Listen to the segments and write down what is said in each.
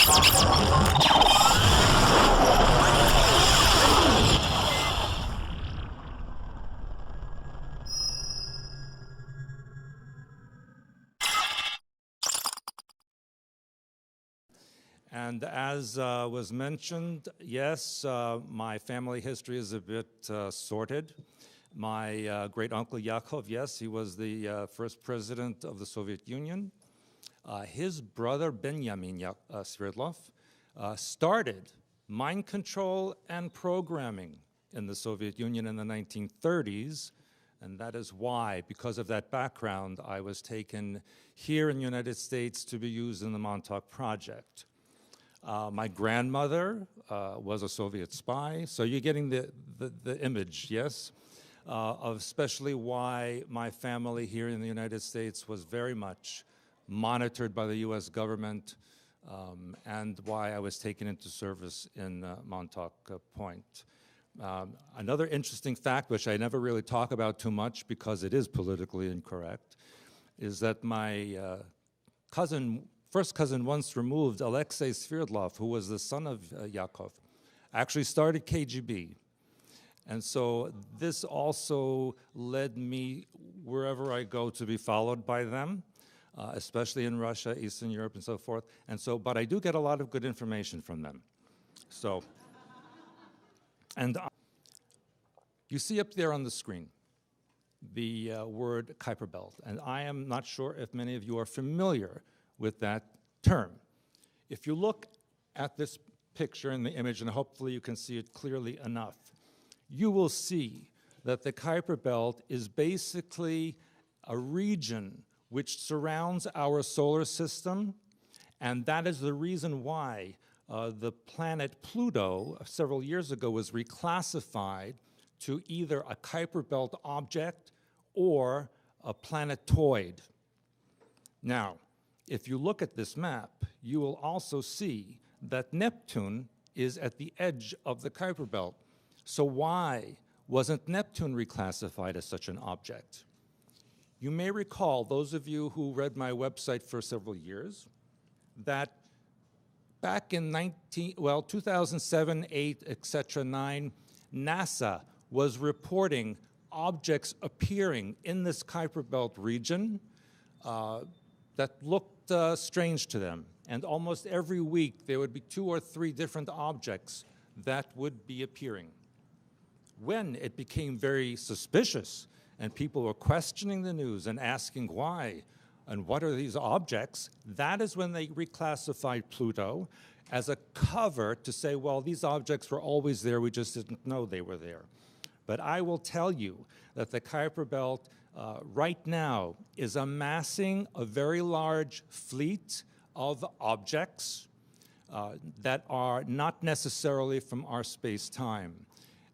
And as was mentioned, yes, my family history is a bit sordid. My great-uncle Yakov, yes, he was the first president of the Soviet Union. His brother Benjamin Sverdlov started mind control and programming in the Soviet Union in the 1930s, and that is why, because of that background, I was taken here in the United States to be used in the Montauk Project. My grandmother was a Soviet spy, so you're getting the image, yes, of especially why my family here in the United States was very much monitored by the US government, and why I was taken into service in Montauk Point. Another interesting fact, which I never really talk about too much because it is politically incorrect, is that my first cousin once removed, Alexei Sverdlov, who was the son of Yakov, actually started KGB. And so this also led me, wherever I go, to be followed by them, especially in Russia, Eastern Europe, and so forth. And so, but I do get a lot of good information from them. So, and you see up there on the screen the word Kuiper Belt. And I am not sure if many of you are familiar with that term. If you look at this picture in the image, and hopefully you can see it clearly enough, you will see that the Kuiper Belt is basically a region which surrounds our solar system, and that is the reason why the planet Pluto several years ago was reclassified to either a Kuiper Belt object or a planetoid. Now, if you look at this map, you will also see that Neptune is at the edge of the Kuiper Belt. So why wasn't Neptune reclassified as such an object? You may recall, those of you who read my website for several years, that back in 2007, 8, etc., 9, NASA was reporting objects appearing in this Kuiper Belt region that looked strange to them. And almost every week, there would be 2 or 3 different objects that would be appearing. When it became very suspicious and people were questioning the news and asking why and what are these objects, that is when they reclassified Pluto as a cover to say, well, these objects were always there, we just didn't know they were there. But I will tell you that the Kuiper Belt right now is amassing a very large fleet of objects that are not necessarily from our space-time.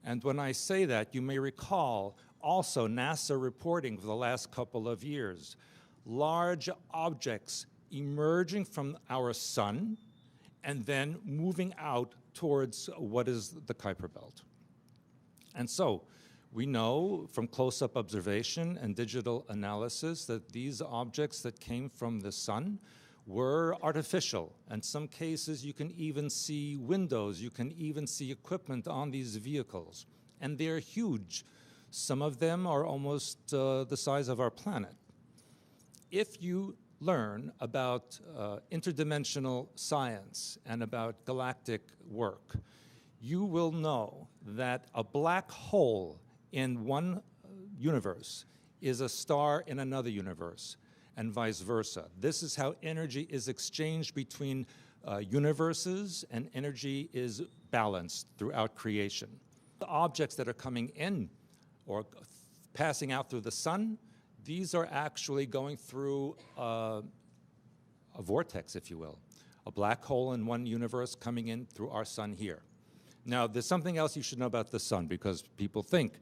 And when I say that, you may recall also NASA reporting for the last couple of years, large objects emerging from our sun and then moving out towards what is the Kuiper Belt. And so we know from close-up observation and digital analysis that these objects that came from the sun were artificial. In some cases, you can even see windows, you can even see equipment on these vehicles. And they're huge. Some of them are almost the size of our planet. If you learn about interdimensional science and about galactic work, you will know that a black hole in one universe is a star in another universe, and vice versa. This is how energy is exchanged between universes, and energy is balanced throughout creation. The objects that are coming in or passing out through the sun, these are actually going through a vortex, if you will, a black hole in one universe coming in through our sun here. Now, there's something else you should know about the sun, because people think,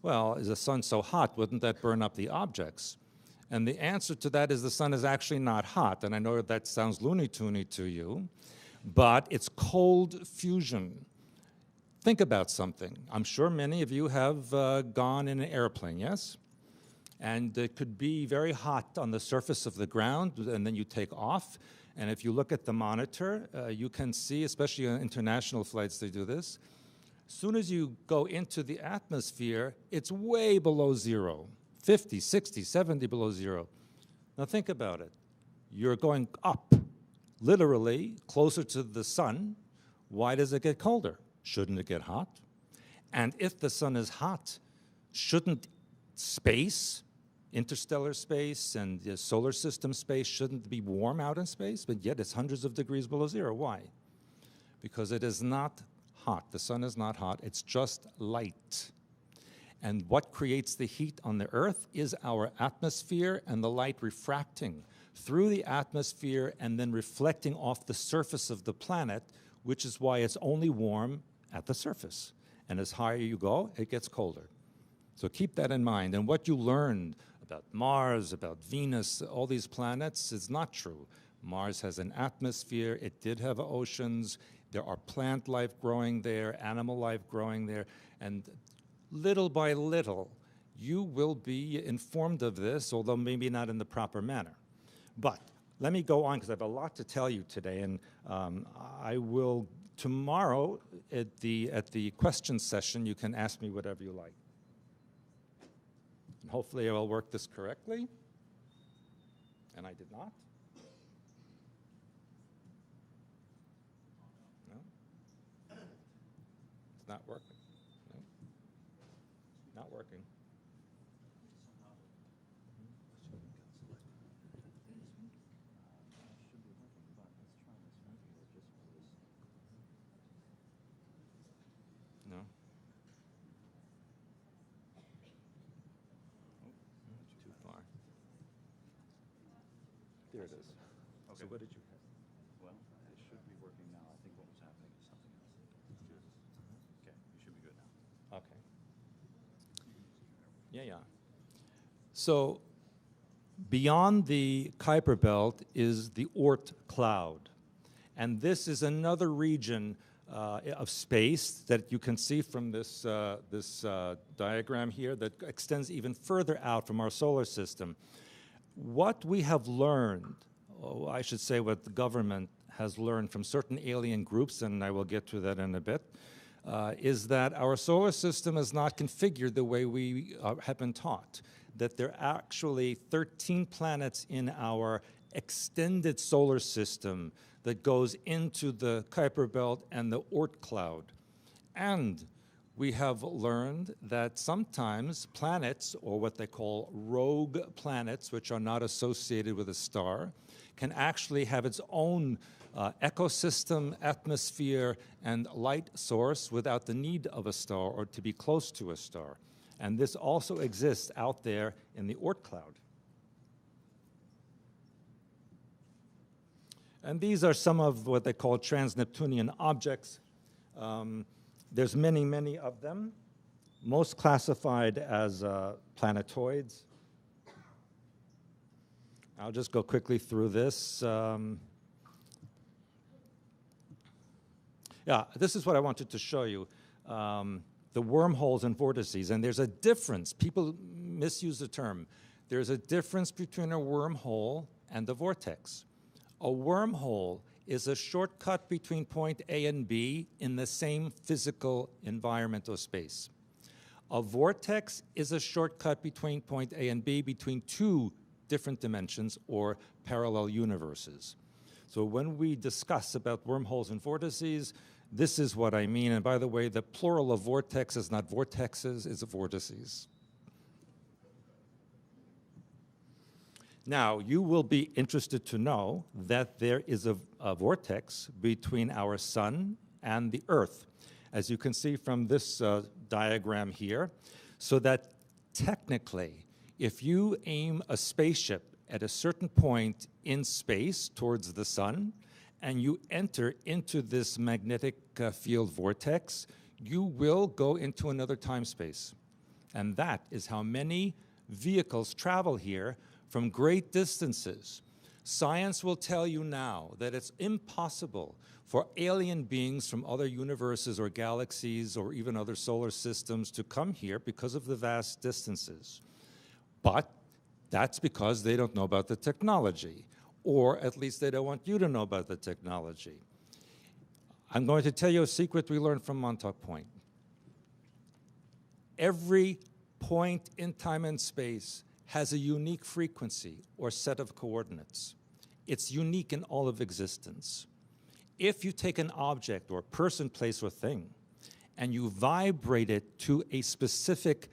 well, is the sun so hot, wouldn't that burn up the objects? And the answer to that is the sun is actually not hot, and I know that sounds loony-toony to you, but it's cold fusion. Think about something. I'm sure many of you have gone in an airplane, yes? And it could be very hot on the surface of the ground, and then you take off, And if you look at the monitor, you can see, especially on international flights, they do this. As soon as you go into the atmosphere, it's way below zero, 50, 60, 70 below zero. Now think about it. You're going up, literally, closer to the sun. Why does it get colder? Shouldn't it get hot? And if the sun is hot, shouldn't space, interstellar space and the solar system space, shouldn't be warm out in space? But yet it's hundreds of degrees below zero. Why? Because it is not hot. The sun is not hot. It's just light. And what creates the heat on the Earth is our atmosphere and the light refracting through the atmosphere and then reflecting off the surface of the planet, which is why it's only warm at the surface. And as higher you go, it gets colder. So keep that in mind. And what you learned about Mars, about Venus, all these planets is not true. Mars has an atmosphere. It did have oceans. There are plant life growing there, animal life growing there. And little by little, you will be informed of this, although maybe not in the proper manner. But let me go on, because I have a lot to tell you today. And I will, tomorrow, at the question session, you can ask me whatever you like. And hopefully I will work this correctly. And I did not. No? It's not working. No? Not working. No. Too far. There it is. Okay. So what did you have? Well, it should be working now. I think what was happening is something else. Okay, you should be good now. Okay. Yeah. So beyond the Kuiper Belt is the Oort Cloud. And this is another region of space that you can see from this, diagram here that extends even further out from our solar system. What we have learned, I should say what the government has learned from certain alien groups, and I will get to that in a bit, is that our solar system is not configured the way we have been taught, that there are actually 13 planets in our extended solar system that goes into the Kuiper Belt and the Oort Cloud. And we have learned that sometimes planets, or what they call rogue planets, which are not associated with a star, can actually have its own ecosystem, atmosphere, and light source without the need of a star or to be close to a star. And this also exists out there in the Oort Cloud. And these are some of what they call trans-Neptunian objects. There's many, many of them, most classified as planetoids. I'll just go quickly through this. Yeah, this is what I wanted to show you, the wormholes and vortices. And there's a difference. People misuse the term. There's a difference between a wormhole and a vortex. A wormhole is a shortcut between point A and B in the same physical environment or space. A vortex is a shortcut between point A and B between two different dimensions or parallel universes. So when we discuss about wormholes and vortices, this is what I mean. And by the way, the plural of vortex is not vortexes, it's vortices. Now, you will be interested to know that there is a vortex between our sun and the Earth, as you can see from this diagram here, so that technically, if you aim a spaceship at a certain point in space towards the sun, and you enter into this magnetic field vortex, you will go into another time space. And that is how many vehicles travel here from great distances. Science will tell you now that it's impossible for alien beings from other universes or galaxies or even other solar systems to come here because of the vast distances. But that's because they don't know about the technology, or at least they don't want you to know about the technology. I'm going to tell you a secret we learned from Montauk Point. Every point in time and space has a unique frequency or set of coordinates. It's unique in all of existence. If you take an object or person, place, or thing, and you vibrate it to a specific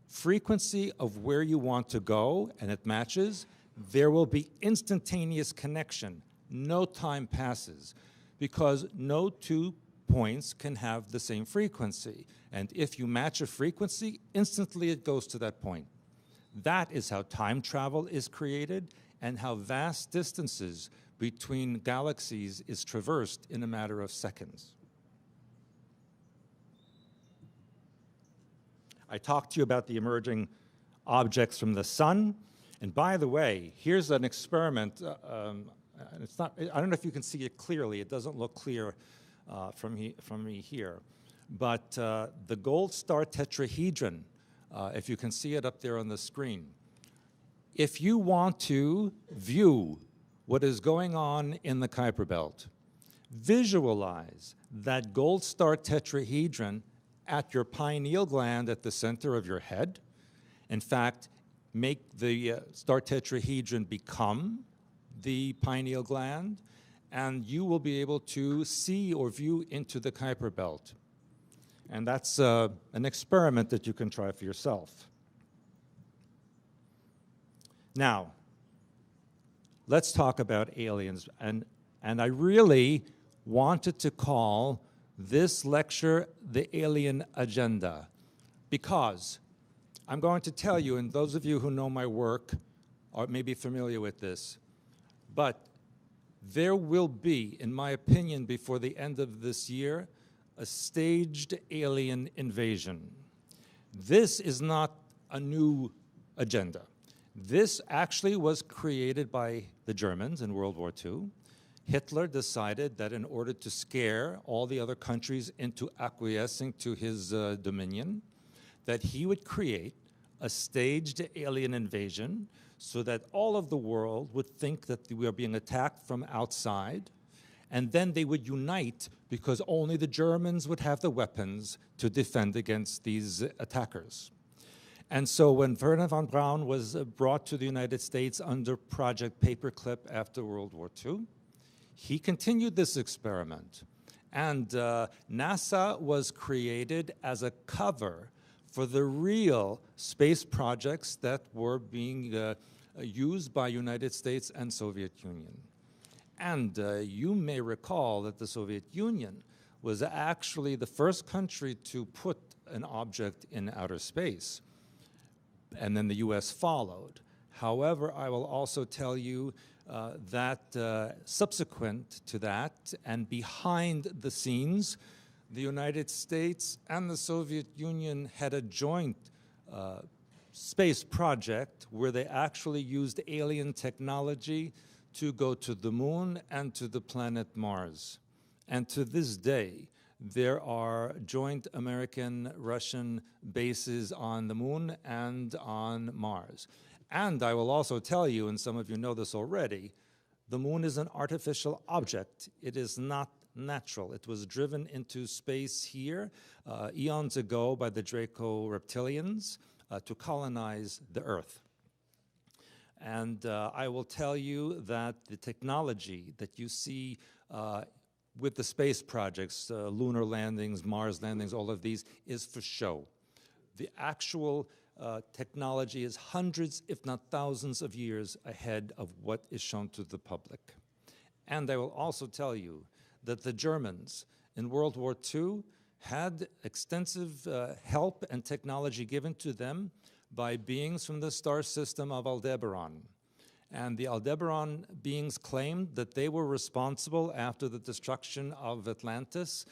frequency of where you want to go, and it matches, there will be instantaneous connection. No time passes, because no two points can have the same frequency. And if you match a frequency, instantly it goes to that point. That is how time travel is created and how vast distances between galaxies is traversed in a matter of seconds. I talked to you about the emerging objects from the sun. And by the way, here's an experiment. It's not, I don't know if you can see it clearly. It doesn't look clear from me here. But the gold star tetrahedron, if you can see it up there on the screen, if you want to view what is going on in the Kuiper Belt, visualize that gold star tetrahedron at your pineal gland at the center of your head. In fact, make the star tetrahedron become the pineal gland, and you will be able to see or view into the Kuiper Belt. And that's an experiment that you can try for yourself. Now, let's talk about aliens. And I really wanted to call this lecture the Alien Agenda, because I'm going to tell you, and those of you who know my work are maybe familiar with this, but there will be, in my opinion, before the end of this year, a staged alien invasion. This is not a new agenda. This actually was created by the Germans in World War II. Hitler decided that in order to scare all the other countries into acquiescing to his dominion, that he would create a staged alien invasion so that all of the world would think that we are being attacked from outside, and then they would unite because only the Germans would have the weapons to defend against these attackers. And so when Wernher von Braun was brought to the United States under Project Paperclip after World War II, he continued this experiment. And NASA was created as a cover for the real space projects that were being used by United States and Soviet Union. And you may recall that the Soviet Union was actually the first country to put an object in outer space. And then the US followed. However, I will also tell you that subsequent to that and behind the scenes, the United States and the Soviet Union had a joint space project where they actually used alien technology to go to the moon and to the planet Mars. And to this day, there are joint American-Russian bases on the moon and on Mars. And I will also tell you, and some of you know this already, the moon is an artificial object. It is not natural. It was driven into space here eons ago by the Draco reptilians to colonize the Earth. And I will tell you that the technology that you see with the space projects, lunar landings, Mars landings, all of these, is for show. The actual technology is hundreds, if not thousands of years ahead of what is shown to the public. And I will also tell you that the Germans in World War II had extensive help and technology given to them by beings from the star system of Aldebaran. And the Aldebaran beings claimed that they were responsible after the destruction of Atlantis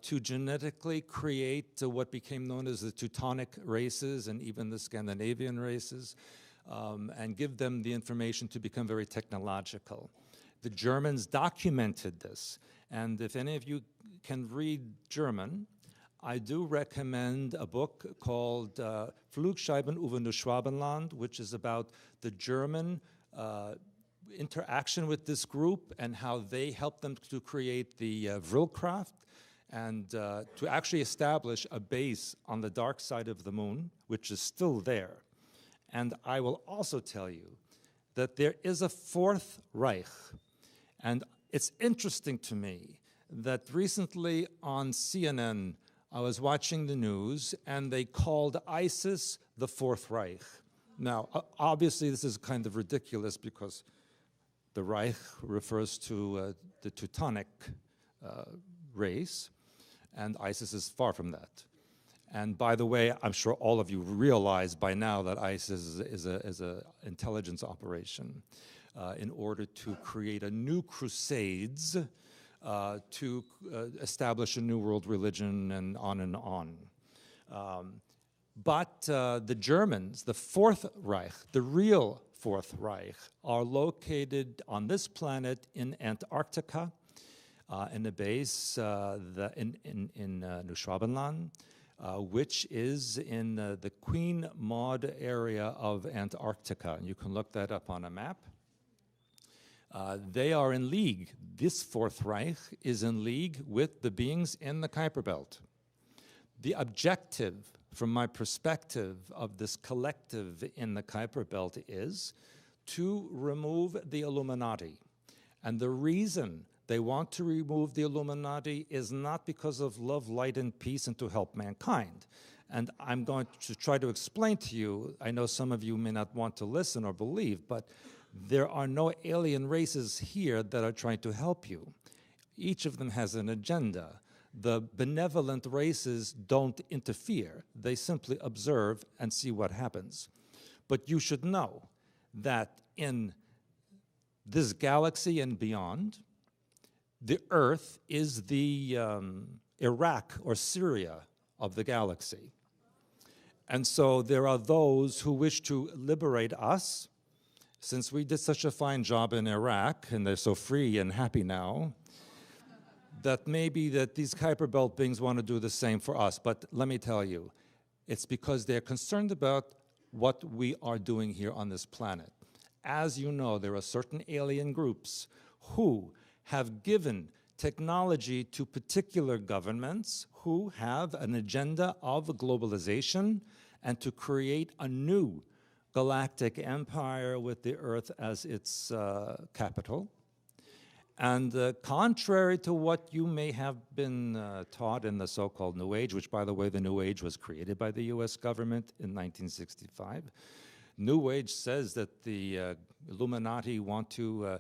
to genetically create what became known as the Teutonic races and even the Scandinavian races, and give them the information to become very technological. The Germans documented this, and if any of you can read German, I do recommend a book called Flugscheiben über das Schwabenland, which is about the German interaction with this group and how they helped them to create the Vrilcraft and to actually establish a base on the dark side of the moon, which is still there. And I will also tell you that there is a Fourth Reich. And it's interesting to me that recently on CNN, I was watching the news, and they called ISIS the Fourth Reich. Now, obviously, this is kind of ridiculous because the Reich refers to the Teutonic race, and ISIS is far from that. And by the way, I'm sure all of you realize by now that ISIS is an intelligence operation in order to create a new crusades to establish a new world religion and on and on. But the Germans, the Fourth Reich, the real Fourth Reich, are located on this planet in Antarctica, in a base in Neuschwabenland, which is in the Queen Maud area of Antarctica. You can look that up on a map. They are in league. This Fourth Reich is in league with the beings in the Kuiper Belt. The objective, from my perspective, of this collective in the Kuiper Belt is to remove the Illuminati. And the reason they want to remove the Illuminati is not because of love, light, and peace and to help mankind. And I'm going to try to explain to you, I know some of you may not want to listen or believe, but there are no alien races here that are trying to help you. Each of them has an agenda. The benevolent races don't interfere. They simply observe and see what happens. But you should know that in this galaxy and beyond, the Earth is the Iraq or Syria of the galaxy. And so there are those who wish to liberate us. Since we did such a fine job in Iraq, and they're so free and happy now, that maybe that these Kuiper Belt beings want to do the same for us. But let me tell you, it's because they're concerned about what we are doing here on this planet. As you know, there are certain alien groups who have given technology to particular governments who have an agenda of globalization and to create a new galactic empire with the Earth as its capital. And contrary to what you may have been taught in the so-called New Age, which, by the way, the New Age was created by the US government in 1965, New Age says that the Illuminati want to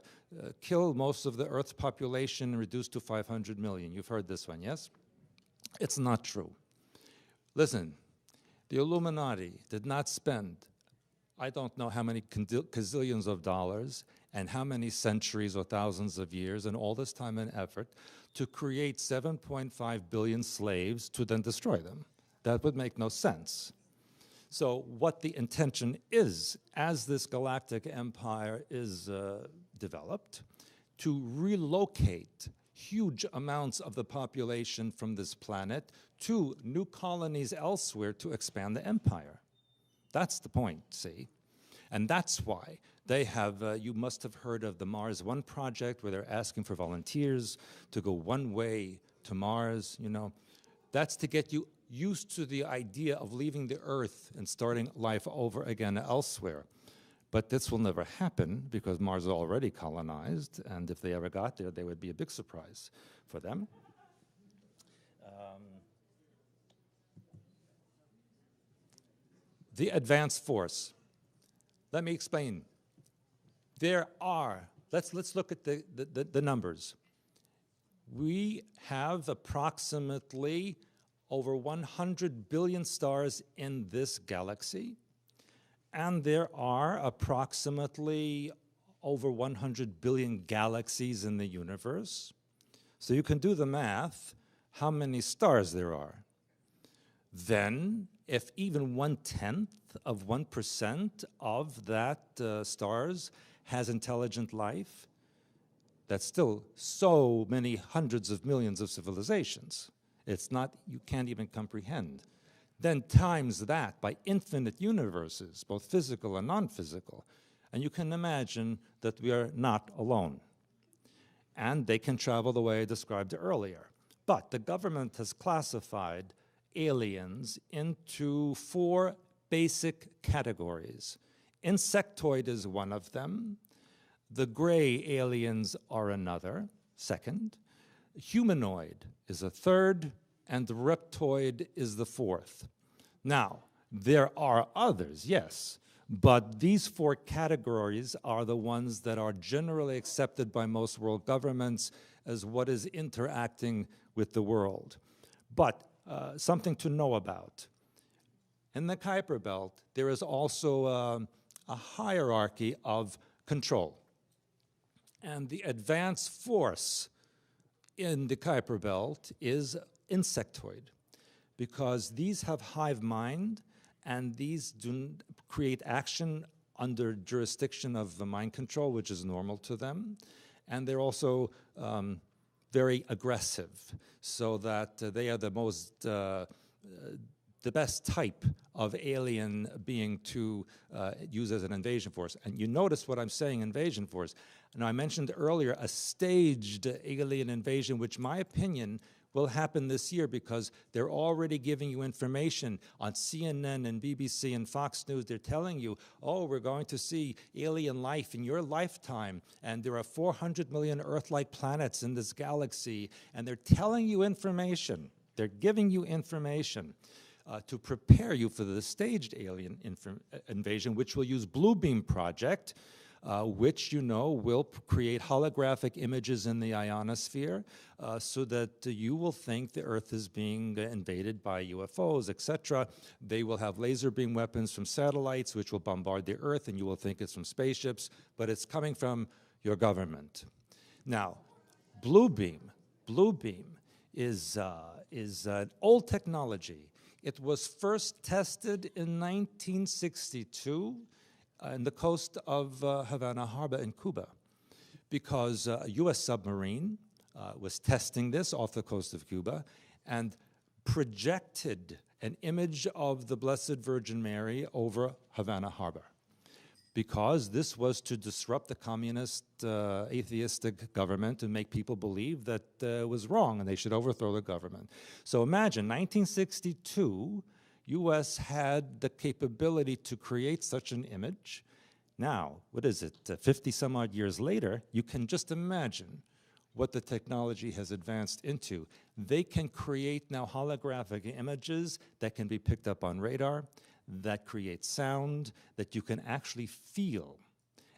kill most of the Earth's population and reduce to 500 million. You've heard this one, yes? It's not true. Listen, the Illuminati did not spend, I don't know how many gazillions of dollars and how many centuries or thousands of years and all this time and effort to create 7.5 billion slaves to then destroy them. That would make no sense. So what the intention is, as this galactic empire is developed, to relocate huge amounts of the population from this planet to new colonies elsewhere to expand the empire. That's the point, see? And that's why they have, you must have heard of the Mars One project, where they're asking for volunteers to go one way to Mars, you know. That's to get you used to the idea of leaving the Earth and starting life over again elsewhere. But this will never happen because Mars is already colonized, and if they ever got there, they would be a big surprise for them. The advanced force. Let me explain. There are, let's look at the numbers. We have approximately over 100 billion stars in this galaxy, and there are approximately over 100 billion galaxies in the universe. So you can do the math, how many stars there are. Then, if even 1/10 of 1% of that stars has intelligent life, that's still so many hundreds of millions of civilizations. It's not, you can't even comprehend. Then times that by infinite universes, both physical and non-physical, And you can imagine that we are not alone. And they can travel the way I described earlier. But the government has classified aliens into 4 basic categories. Insectoid is one of them. The gray aliens are another, second. Humanoid is a third, and reptoid is the 4th. Now, there are others, yes, but these 4 categories are the ones that are generally accepted by most world governments as what is interacting with the world. But something to know about. In the Kuiper Belt, there is also a hierarchy of control. And the advanced force in the Kuiper Belt is insectoid, because these have hive mind, and these do create action under jurisdiction of the mind control, which is normal to them. And they're also very aggressive, so that they are the most, the best type of alien being to use as an invasion force. And you notice what I'm saying, invasion force. Now, I mentioned earlier a staged alien invasion, which, in my opinion, will happen this year, because they're already giving you information on CNN and BBC and Fox News. They're telling you, oh, we're going to see alien life in your lifetime, and there are 400 million Earth-like planets in this galaxy, and they're telling you information. They're giving you information to prepare you for the staged alien invasion, which will use Blue Beam Project, which, you know, will create holographic images in the ionosphere so that you will think the Earth is being invaded by UFOs, etc. They will have laser beam weapons from satellites, which will bombard the Earth, and you will think it's from spaceships, but it's coming from your government. Now, Blue Beam is an old technology. It was first tested in 1962 on the coast of Havana Harbor in Cuba, because a U.S. submarine was testing this off the coast of Cuba and projected an image of the Blessed Virgin Mary over Havana Harbor, because this was to disrupt the communist atheistic government and make people believe that it was wrong and they should overthrow the government. So imagine, 1962, U.S. had the capability to create such an image. Now, what is it, 50 some odd years later, you can just imagine what the technology has advanced into. They can create now holographic images that can be picked up on radar, that create sound, that you can actually feel.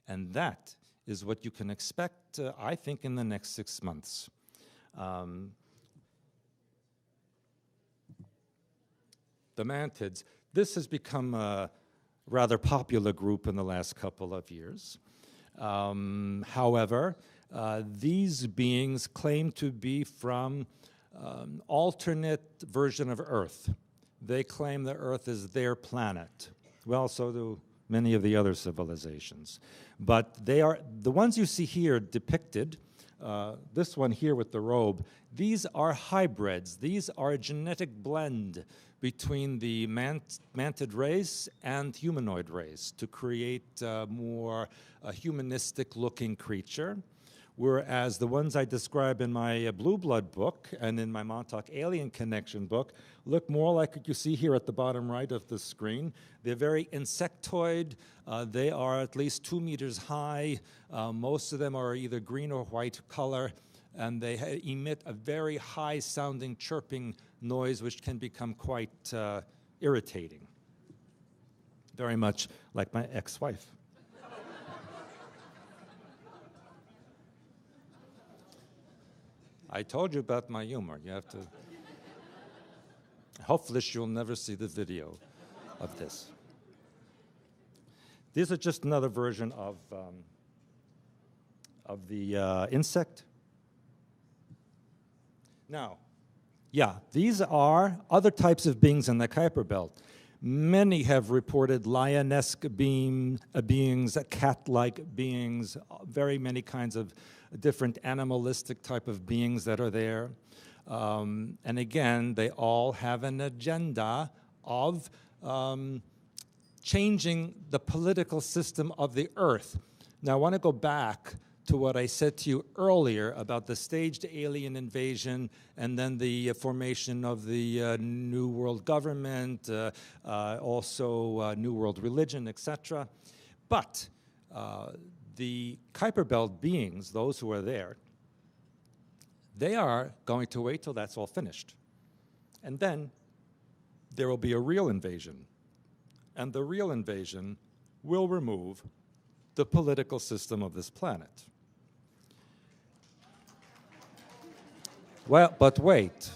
And that is what you can expect, I think, in the next 6 months. The mantids, this has become a rather popular group in the last couple of years. However, these beings claim to be from alternate version of Earth. They claim that Earth is their planet. Well, so do many of the other civilizations. But they are, the ones you see here depicted, this one here with the robe, these are hybrids. These are a genetic blend between the mantid race and humanoid race to create a more humanistic-looking creature, whereas the ones I describe in my Blue Blood book and in my Montauk Alien Connection book look more like what you see here at the bottom right of the screen. They're very insectoid. They are at least 2 meters high. Most of them are either green or white color, and they emit a very high-sounding chirping noise, which can become quite irritating. Very much like my ex-wife. I told you about my humor. You have to... Hopefully she'll never see the video of this. These are just another version of the insect. Now, yeah, these are other types of beings in the Kuiper Belt. Many have reported lionesque beings, cat-like beings, very many kinds of different animalistic type of beings that are there. And again, they all have an agenda of changing the political system of the Earth. Now, I want to go back to what I said to you earlier about the staged alien invasion and then the formation of the New World Government, also New World Religion, etc. But the Kuiper Belt beings, those who are there, they are going to wait till that's all finished. And then there will be a real invasion. And the real invasion will remove the political system of this planet. Well, but wait.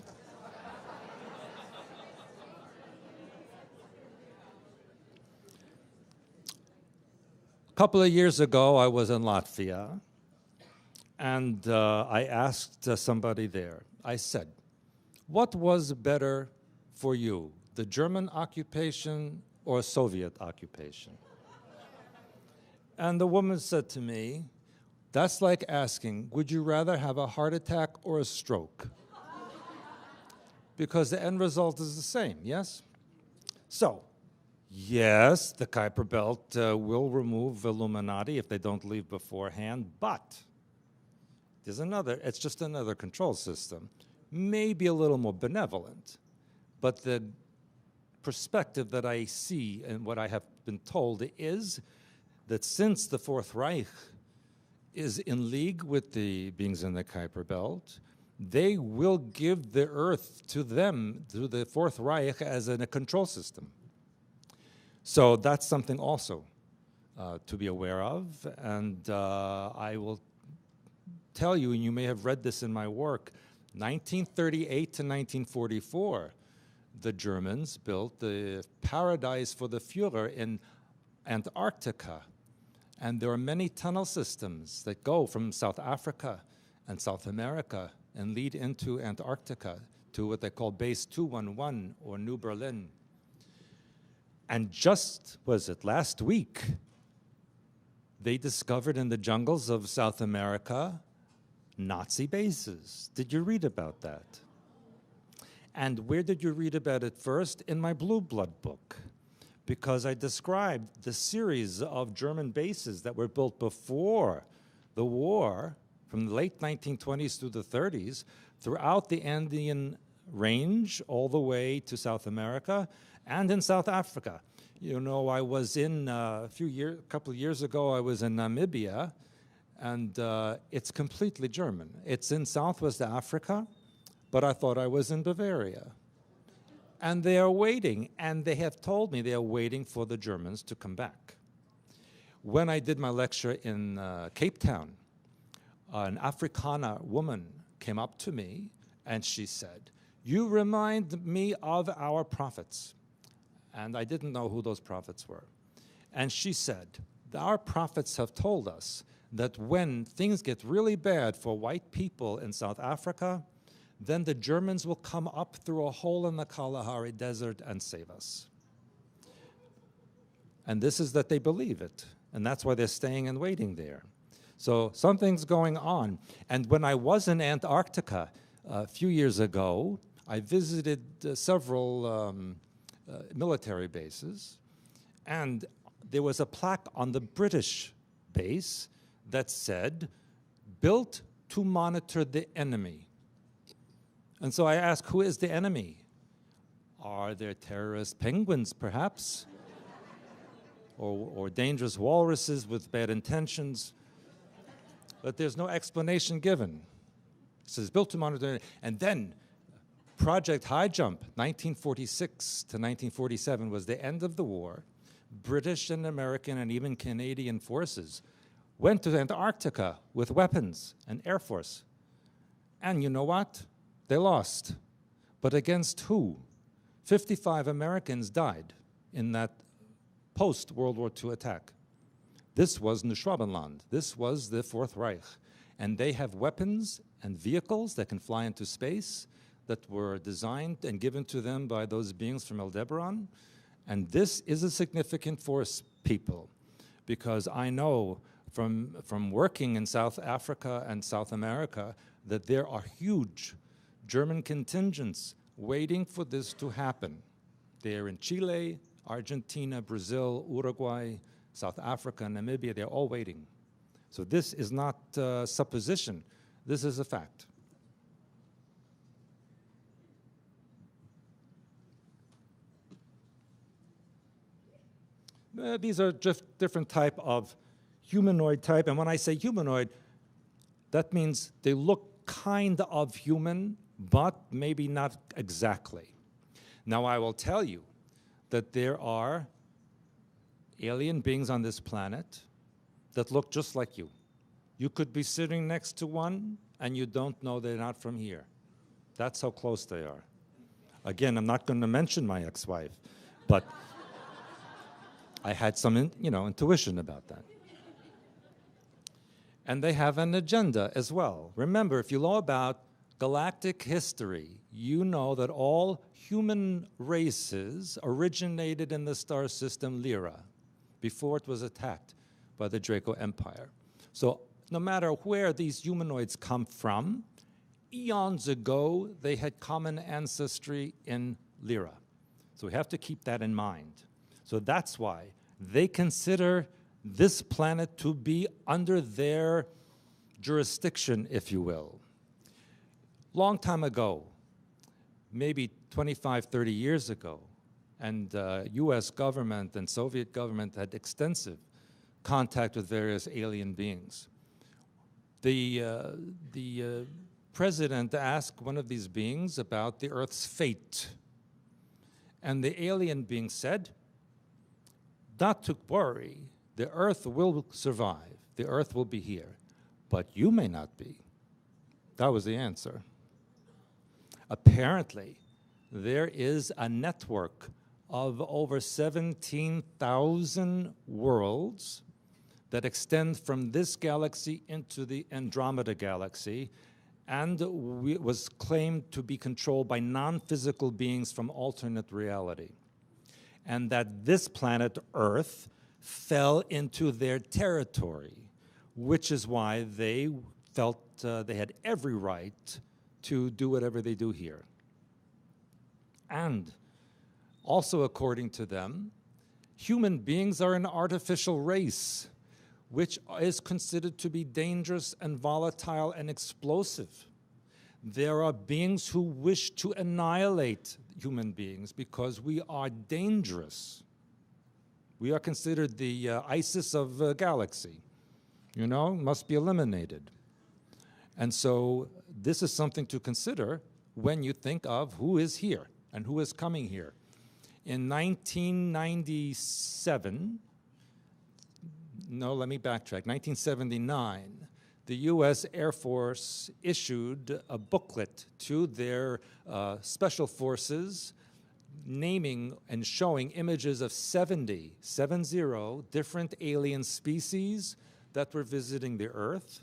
A couple of years ago, I was in Latvia, and I asked somebody there, I said, what was better for you, the German occupation or Soviet occupation? And the woman said to me, that's like asking, would you rather have a heart attack or a stroke? Because the end result is the same, yes? So, yes, the Kuiper Belt will remove Illuminati if they don't leave beforehand, but there's another, it's just another control system, maybe a little more benevolent, but the perspective that I see and what I have been told is that since the Fourth Reich is in league with the beings in the Kuiper Belt, they will give the Earth to them, to the Fourth Reich, as a control system. So that's something also to be aware of, and I will tell you, and you may have read this in my work, 1938 to 1944, the Germans built the paradise for the Führer in Antarctica. And there are many tunnel systems that go from South Africa and South America and lead into Antarctica to what they call Base 211 or New Berlin. And just, was it last week, they discovered in the jungles of South America Nazi bases. Did you read about that? And where did you read about it first? In my Blue Blood book, because I described the series of German bases that were built before the war, from the late 1920s through the 30s, throughout the Andean range, all the way to South America, and in South Africa. You know, I was in, a couple of years ago, I was in Namibia, and it's completely German. It's in Southwest Africa, but I thought I was in Bavaria. And they are waiting, and they have told me they are waiting for the Germans to come back. When I did my lecture in Cape Town, an Afrikaner woman came up to me, and she said, "You remind me of our prophets." And I didn't know who those prophets were. And she said, "Our prophets have told us that when things get really bad for white people in South Africa, then the Germans will come up through a hole in the Kalahari Desert and save us." And this is that they believe it, and that's why they're staying and waiting there. So something's going on. And when I was in Antarctica a few years ago, I visited several military bases, and there was a plaque on the British base that said, "Built to monitor the enemy." And so I asked, who is the enemy? Are there terrorist penguins, perhaps? or dangerous walruses with bad intentions? But there's no explanation given. It says, built to monitor. And then, Project High Jump, 1946 to 1947, was the end of the war. British and American and even Canadian forces went to Antarctica with weapons and Air Force. And you know what? They lost. But against who? 55 Americans died in that post-World War II attack. This was Neuschwabenland. This was the Fourth Reich. And they have weapons and vehicles that can fly into space that were designed and given to them by those beings from Aldebaran. And this is a significant force, people, because I know from working in South Africa and South America that there are huge German contingents waiting for this to happen. They're in Chile, Argentina, Brazil, Uruguay, South Africa, Namibia, they're all waiting. So this is not supposition. This is a fact. These are just different type of humanoid type. And when I say humanoid, that means they look kind of human, but maybe not exactly. Now, I will tell you that there are alien beings on this planet that look just like you. You could be sitting next to one, and you don't know they're not from here. That's how close they are. Again, I'm not going to mention my ex-wife, but I had some intuition about that. And they have an agenda as well. Remember, if you know about galactic history, you know that all human races originated in the star system Lyra before it was attacked by the Draco Empire. So no matter where these humanoids come from, eons ago, they had common ancestry in Lyra. So we have to keep that in mind. So that's why they consider this planet to be under their jurisdiction, if you will. Long time ago, maybe 25, 30 years ago, and US government and Soviet government had extensive contact with various alien beings. The president asked one of these beings about the Earth's fate. And the alien being said, not to worry, the Earth will survive. The Earth will be here, but you may not be. That was the answer. Apparently, there is a network of over 17,000 worlds that extend from this galaxy into the Andromeda galaxy, and was claimed to be controlled by non-physical beings from alternate reality. And that this planet, Earth, fell into their territory, which is why they felt they had every right to do whatever they do here. And also according to them, human beings are an artificial race, which is considered to be dangerous and volatile and explosive. There are beings who wish to annihilate human beings because we are dangerous. We are considered the ISIS of the galaxy. You know, must be eliminated. And so this is something to consider when you think of who is here and who is coming here. In 1997, no, let me backtrack, 1979, the US Air Force issued a booklet to their special forces naming and showing images of 70 different alien species that were visiting the Earth,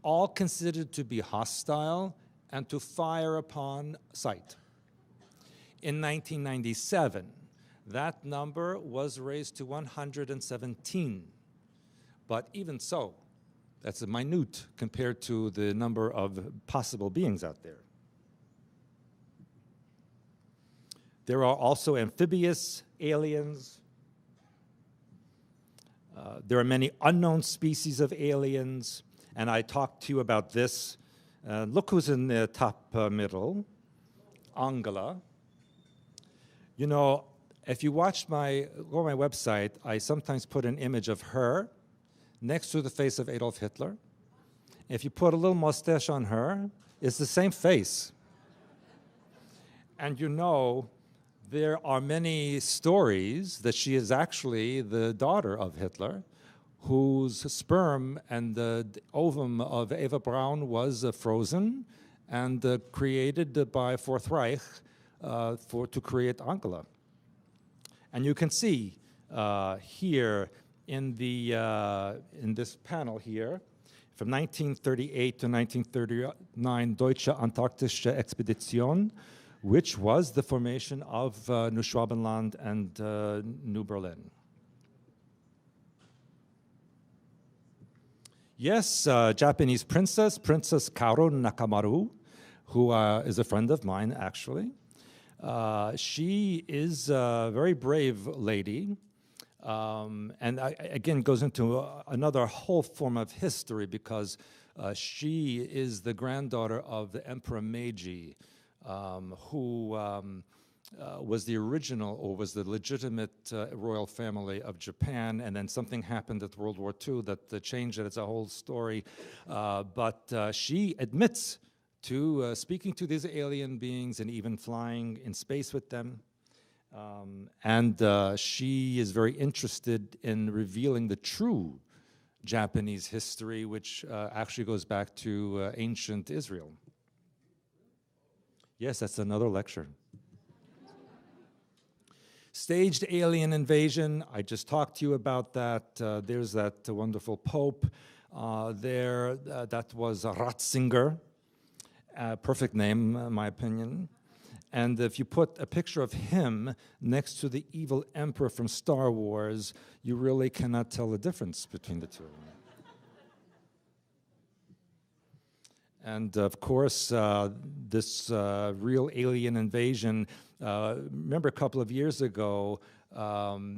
all considered to be hostile and to fire upon sight. In 1997, that number was raised to 117. But even so, that's a minute compared to the number of possible beings out there. There are also amphibious aliens. There are many unknown species of aliens, and I talked to you about this. Look who's in the top middle, Angela. You know, if you go on my website, I sometimes put an image of her next to the face of Adolf Hitler. If you put a little mustache on her, it's the same face. And you know, there are many stories that she is actually the daughter of Hitler, whose sperm and the ovum of Eva Braun was frozen and created by Fourth Reich to create Angela. And you can see here in this panel here, from 1938 to 1939, Deutsche Antarktische Expedition, which was the formation of Neuschwabenland and New Berlin. Yes, Japanese princess, Princess Kaoru Nakamaru, who is a friend of mine, actually. She is a very brave lady. Again, goes into another whole form of history because she is the granddaughter of the Emperor Meiji, who was the original or was the legitimate royal family of Japan, and then something happened at World War II that changed it. It's a whole story. But she admits to speaking to these alien beings and even flying in space with them. She is very interested in revealing the true Japanese history, which actually goes back to ancient Israel. Yes, that's another lecture. Staged alien invasion, I just talked to you about that. There's that wonderful Pope there. That was Ratzinger. Perfect name, in my opinion. And if you put a picture of him next to the evil emperor from Star Wars, you really cannot tell the difference between the two. And of course, this real alien invasion, remember a couple of years ago,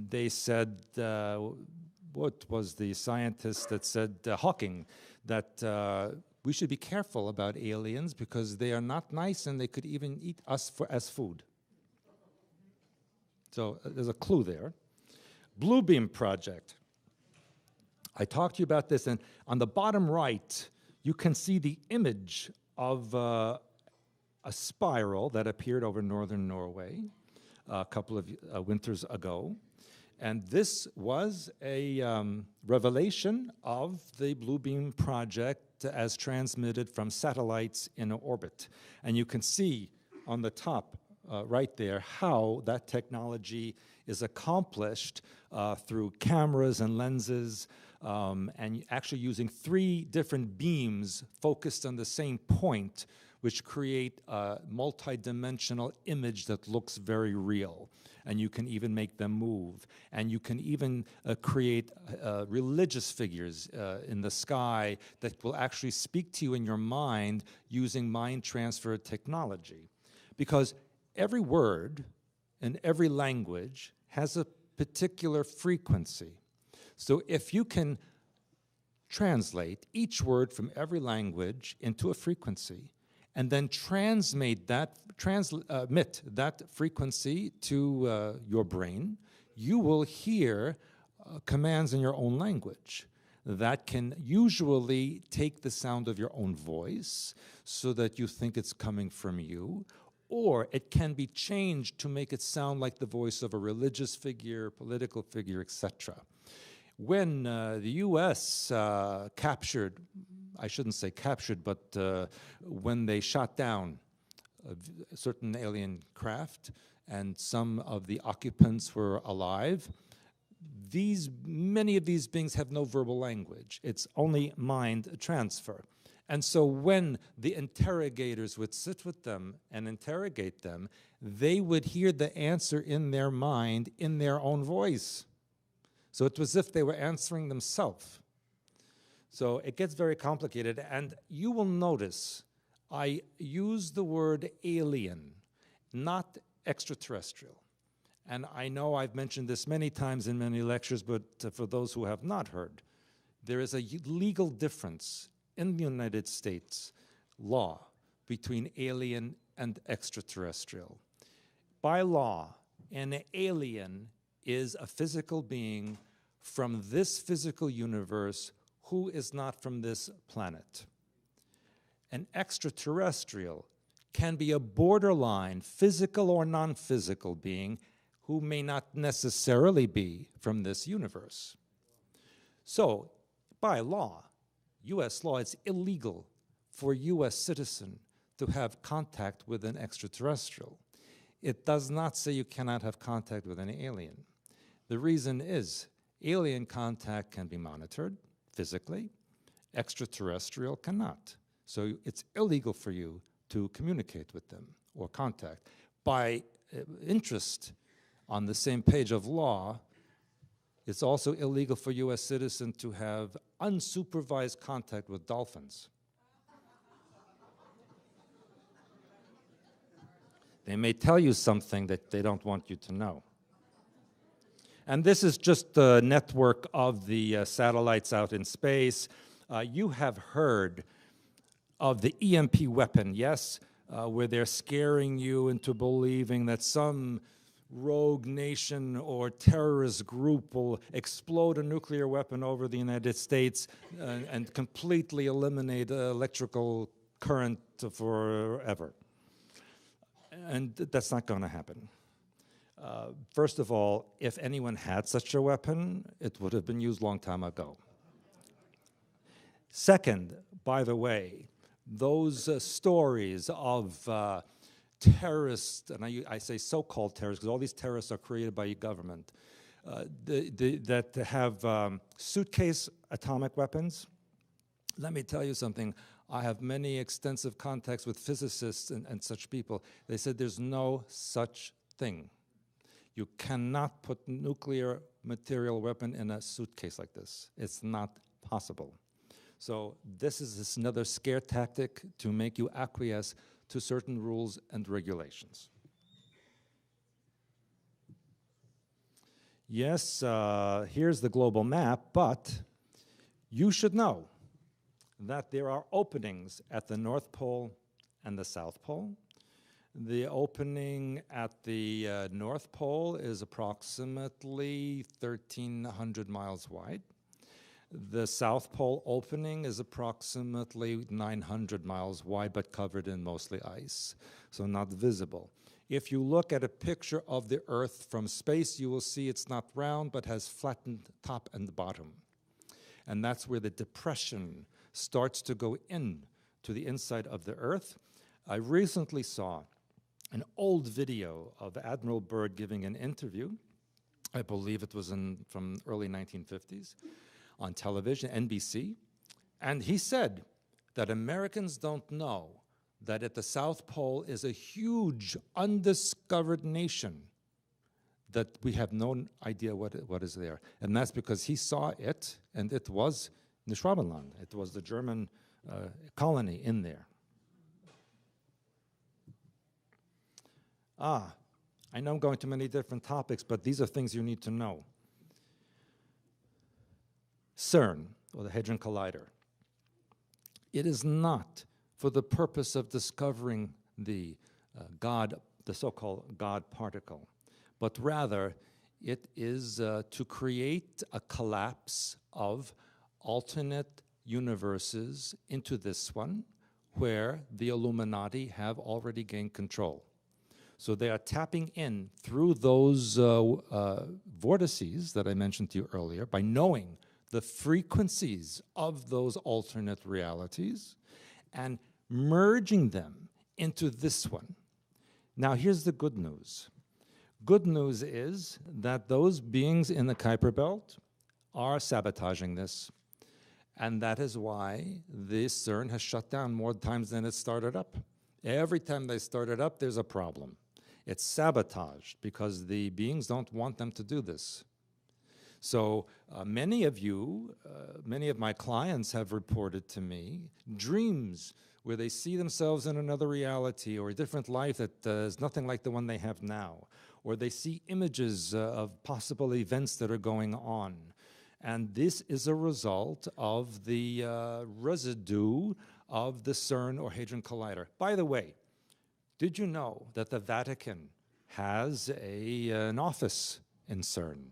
they said, what was the scientist that said, Hawking, that we should be careful about aliens because they are not nice and they could even eat us as food. So there's a clue there. Blue Beam Project. I talked to you about this, and on the bottom right, you can see the image of a spiral that appeared over northern Norway a couple of winters ago. And this was a revelation of the Blue Beam Project as transmitted from satellites in orbit. And you can see on the top right there how that technology is accomplished through cameras and lenses, and actually using 3 different beams focused on the same point, which create a multi-dimensional image that looks very real. And you can even make them move. And you can even create religious figures in the sky that will actually speak to you in your mind using mind transfer technology. Because every word in every language has a particular frequency. So if you can translate each word from every language into a frequency, and then transmit that frequency to your brain, you will hear commands in your own language that can usually take the sound of your own voice so that you think it's coming from you, or it can be changed to make it sound like the voice of a religious figure, political figure, etc. When the US captured, I shouldn't say captured, but when they shot down a certain alien craft and some of the occupants were alive, many of these beings have no verbal language. It's only mind transfer. And so when the interrogators would sit with them and interrogate them, they would hear the answer in their mind in their own voice. So it was as if they were answering themselves. So it gets very complicated, and you will notice I use the word alien, not extraterrestrial. And I know I've mentioned this many times in many lectures, but for those who have not heard, there is a legal difference in the United States law between alien and extraterrestrial. By law, an alien is a physical being from this physical universe who is not from this planet. An extraterrestrial can be a borderline physical or non-physical being who may not necessarily be from this universe. So, by law, US law, it's illegal for a US citizen to have contact with an extraterrestrial. It does not say you cannot have contact with an alien. The reason is alien contact can be monitored physically, extraterrestrial cannot. So it's illegal for you to communicate with them or contact. By interest, on the same page of law, it's also illegal for US citizens to have unsupervised contact with dolphins. They may tell you something that they don't want you to know. And this is just the network of the satellites out in space. You have heard of the EMP weapon, yes? Where they're scaring you into believing that some rogue nation or terrorist group will explode a nuclear weapon over the United States and completely eliminate electrical current forever. And that's not going to happen. First of all, if anyone had such a weapon, it would have been used a long time ago. Second, by the way, those stories of terrorists, and I say so-called terrorists, because all these terrorists are created by government, that have suitcase atomic weapons. Let me tell you something. I have many extensive contacts with physicists and such people. They said there's no such thing. You cannot put nuclear material weapon in a suitcase like this. It's not possible. So this is another scare tactic to make you acquiesce to certain rules and regulations. Yes, here's the global map, but you should know that there are openings at the North Pole and the South Pole. The opening at the North Pole is approximately 1,300 miles wide. The South Pole opening is approximately 900 miles wide, but covered in mostly ice, so not visible. If you look at a picture of the Earth from space, you will see it's not round, but has flattened top and bottom. And that's where the depression starts to go in to the inside of the Earth. I recently saw an old video of Admiral Byrd giving an interview. I believe it was from early 1950s on television, NBC. And he said that Americans don't know that at the South Pole is a huge undiscovered nation that we have no idea what is there. And that's because he saw it, and it was the Schwabenland. It was the German colony in there. I know I'm going to many different topics, but these are things you need to know. CERN, or the Hadron Collider. It is not for the purpose of discovering the so-called God particle, but rather it is to create a collapse of alternate universes into this one, where the Illuminati have already gained control. So they are tapping in through those vortices that I mentioned to you earlier by knowing the frequencies of those alternate realities and merging them into this one. Now here's the good news. Good news is that those beings in the Kuiper Belt are sabotaging this, and that is why this CERN has shut down more times than it started up. Every time they start it up, there's a problem. It's sabotaged because the beings don't want them to do this. So many of you, many of my clients have reported to me dreams where they see themselves in another reality or a different life that is nothing like the one they have now, or they see images of possible events that are going on. And this is a result of the residue of the CERN or Hadron Collider. By the way, did you know that the Vatican has an office in CERN?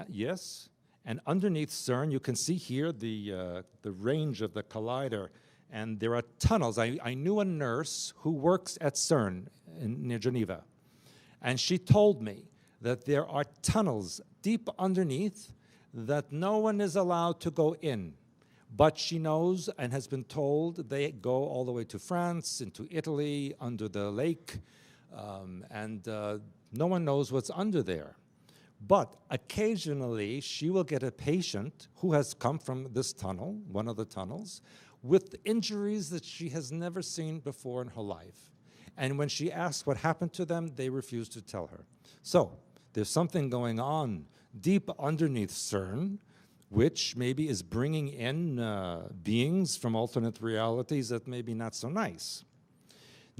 Yes, and underneath CERN, you can see here the range of the collider, and there are tunnels. I knew a nurse who works at CERN near Geneva, and she told me that there are tunnels deep underneath that no one is allowed to go in. But she knows and has been told they go all the way to France, into Italy, under the lake, and no one knows what's under there. But occasionally, she will get a patient who has come from this tunnel, one of the tunnels, with injuries that she has never seen before in her life. And when she asks what happened to them, they refuse to tell her. So there's something going on deep underneath CERN, which maybe is bringing in beings from alternate realities that may be not so nice.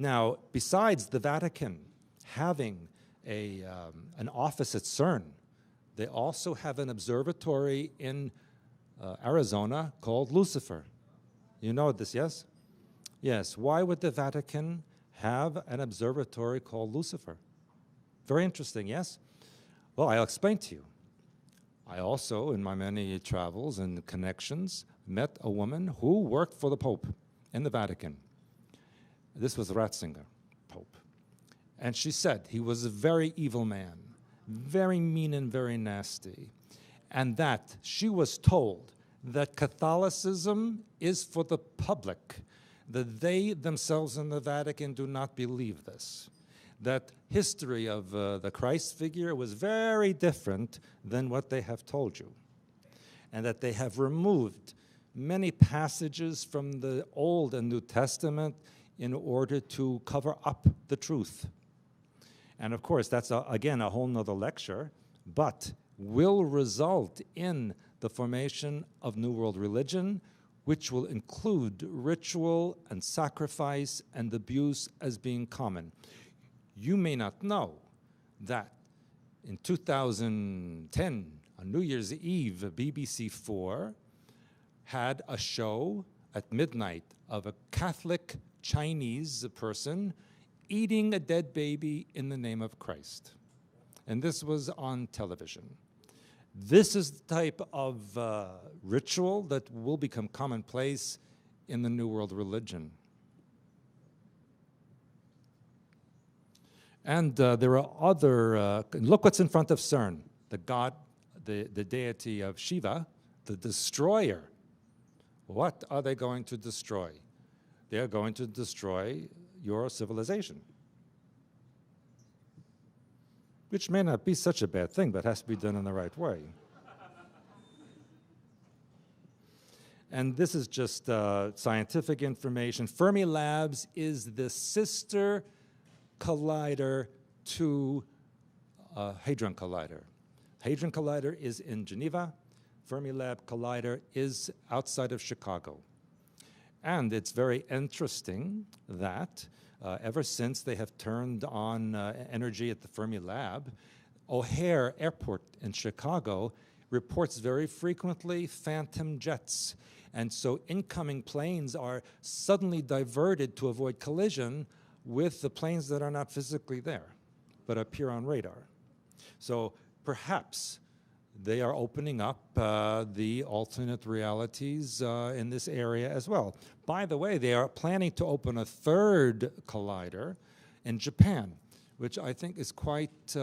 Now, besides the Vatican having an office at CERN, they also have an observatory in Arizona called Lucifer. You know this, yes? Yes. Why would the Vatican have an observatory called Lucifer? Very interesting, yes? Well, I'll explain to you. I also, in my many travels and connections, met a woman who worked for the Pope in the Vatican. This was Ratzinger, Pope. And she said he was a very evil man, very mean and very nasty, and that she was told that Catholicism is for the public, that they themselves in the Vatican do not believe this, that history of the Christ figure was very different than what they have told you, and that they have removed many passages from the Old and New Testament in order to cover up the truth. And of course, that's, again, a whole nother lecture, but will result in the formation of New World religion, which will include ritual and sacrifice and abuse as being common. You may not know that in 2010, on New Year's Eve, BBC 4 had a show at midnight of a Catholic Chinese person eating a dead baby in the name of Christ. And this was on television. This is the type of ritual that will become commonplace in the New World religion. And there are other, look what's in front of CERN, the god, the deity of Shiva, the destroyer. What are they going to destroy? They're going to destroy your civilization, which may not be such a bad thing, but has to be done in the right way. And this is just scientific information. Fermilabs is the sister collider to Hadron Collider. Hadron Collider is in Geneva. Fermilab Collider is outside of Chicago. And it's very interesting that ever since they have turned on energy at the Fermilab, O'Hare Airport in Chicago reports very frequently phantom jets. And so incoming planes are suddenly diverted to avoid collision with the planes that are not physically there, but appear on radar. So perhaps they are opening up the alternate realities in this area as well. By the way, they are planning to open a third collider in Japan, which I think is quite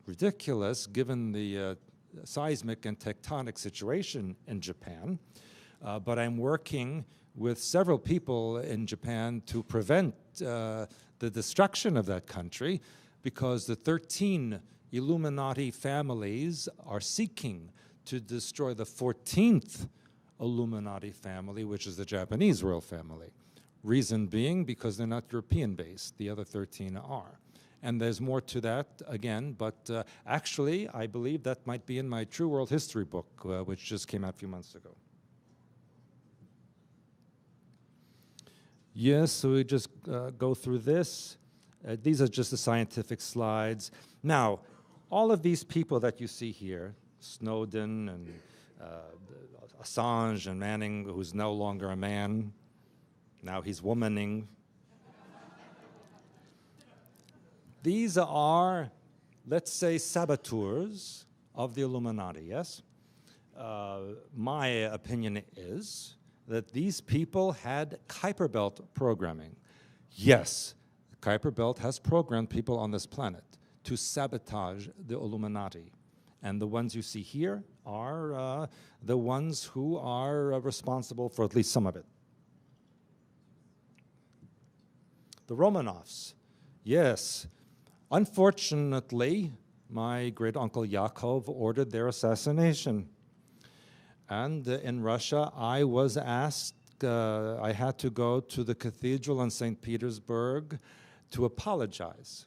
ridiculous given the seismic and tectonic situation in Japan. But I'm working with several people in Japan to prevent the destruction of that country, because the 13 Illuminati families are seeking to destroy the 14th Illuminati family, which is the Japanese royal family. Reason being, because they're not European-based. The other 13 are. And there's more to that, again, but actually, I believe that might be in my True World History book, which just came out a few months ago. Yes, so we just go through this. These are just the scientific slides. Now, all of these people that you see here, Snowden and Assange and Manning, who's no longer a man, now he's womaning. These are, let's say, saboteurs of the Illuminati, yes? My opinion is that these people had Kuiper Belt programming. Yes, Kuiper Belt has programmed people on this planet to sabotage the Illuminati. And the ones you see here are the ones who are responsible for at least some of it. The Romanovs, yes. Unfortunately, my great-uncle Yakov ordered their assassination. And in Russia, I was asked, I had to go to the cathedral in St. Petersburg to apologize